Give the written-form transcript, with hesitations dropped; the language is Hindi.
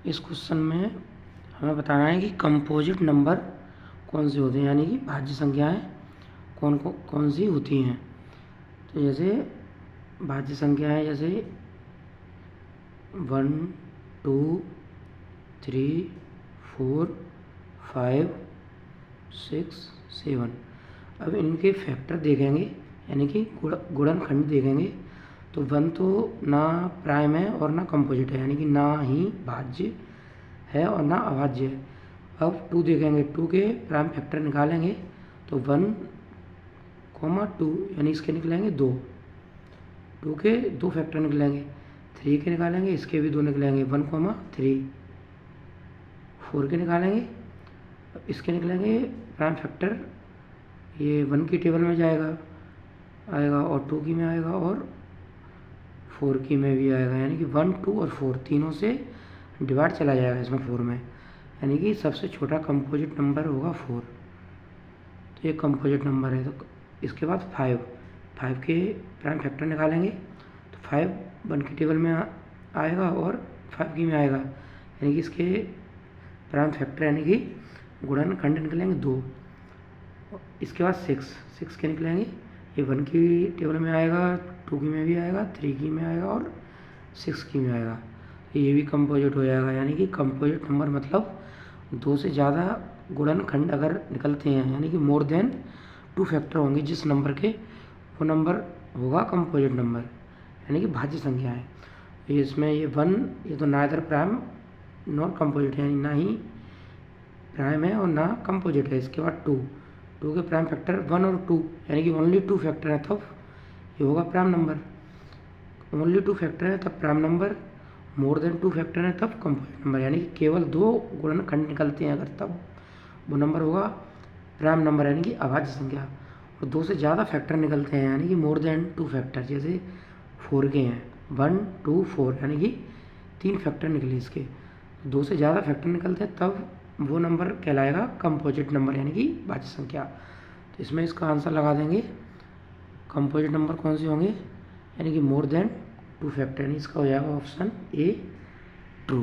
इस क्वेश्चन में हमें बताना है कि कंपोजिट नंबर कौन से होते हैं, यानी कि भाज्य संख्याएं कौन सी होती हैं। तो जैसे भाज्य संख्याएं जैसे 1 2 3 4 5 6 7। अब इनके फैक्टर देखेंगे, यानी कि गुणनखंड देखेंगे। तो 1 तो ना प्राइम है और ना कंपोजिट है, यानी कि ना ही भाज्य है और ना अभाज्य है। अब 2 देखेंगे, 2 के प्राइम फैक्टर निकालेंगे तो 1 2 यानी इसके निकलेंगे 2, 2 के 2 फैक्टर निकलेंगे। 3 के निकालेंगे, इसके भी 2 निकलेंगे 1 3। 4 के निकालेंगे, इसके निकलेंगे प्राइम फैक्टर, ये 1 की टेबल में आएगा और 2 की में आएगा और 4 की में भी आएगा, यानी कि 1 2 और 4 तीनों से डिवाइड चला जाएगा इसमें 4 में, यानी कि सबसे छोटा कंपोजिट नंबर होगा 4। तो ये कंपोजिट नंबर है। तो इसके बाद 5 के प्राइम फैक्टर निकालेंगे तो 5 1 की टेबल में आएगा और 5 की में आएगा, यानी कि इसके प्राइम फैक्टर यानी कि गुणनखंड निकलेंगे 2। इसके बाद 6 के निकलेंगे, ये 1 की टेबल में आएगा, 2 की में भी आएगा, 3 की में आएगा और 6 की में आएगा। ये भी कंपोजिट हो जाएगा, यानी कि कंपोजिट नंबर मतलब 2 से ज़्यादा गुणनखंड अगर निकलते हैं, यानी कि मोर देन 2 फैक्टर होंगे जिस नंबर के, वो नंबर होगा कंपोजिट नंबर, यानी कि भाज्य संख्या है। इसमें ये 1 ये तो नाइदर प्राइम नॉर कंपोजिट है, यानी ना ही प्राइम है और ना कंपोजिट है। इसके बाद 2 के प्राइम फैक्टर 1 और 2, यानी कि ओनली 2 फैक्टर है तब ये होगा प्राइम नंबर। ओनली 2 फैक्टर है तब prime number, more than 2 factor है तब कंपोजिट नंबर, यानी कि केवल 2 गुणनखंड निकलते हैं अगर तब वो नंबर होगा प्राइम नंबर, यानी कि अभाज्य संख्या। और 2 से ज़्यादा फैक्टर निकलते हैं, यानी कि मोर देन 2 फैक्टर, जैसे 4 के हैं 1 2 4, यानी कि 3 फैक्टर निकले इसके। 2 से ज़्यादा फैक्टर निकलते हैं तब वो नंबर कहलाएगा कंपोजिट नंबर, यानी कि भाज्य संख्या। तो इसमें इसका आंसर लगा देंगे, कंपोजिट नंबर कौन से होंगे, यानी कि मोर देन 2 फैक्टर, यानी इसका हो जाएगा ऑप्शन ए ट्रू।